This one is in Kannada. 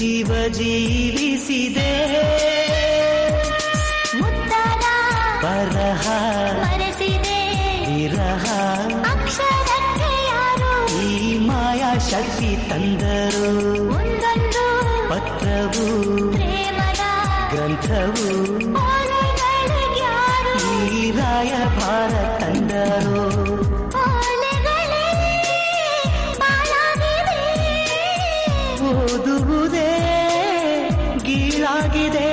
ಜೀವ ಜೀವಿಸಿದೆ ಮುತ್ತರ ಬರಹ ಮರೆಸಿದೆ ವಿರಹ ಅಕ್ಷರಕ್ಕೆ ಯಾರು ಈ ಮಾಯಾ ಶಕ್ತಿ ತಂದರು ಒಂದೊಂದು ಪತ್ರವು ಪ್ರೇಮದ ಗ್ರಂಥವು ಓಲೆಗಳಿಗ್ಯಾರು ಈ ರಾಯಭಾರ ತಂದರು ಓಲೆಗಳೇ ಪಾಲಾಗಿದೆ ಓದುವುದೇ ಗೀಳಾಗಿದೆ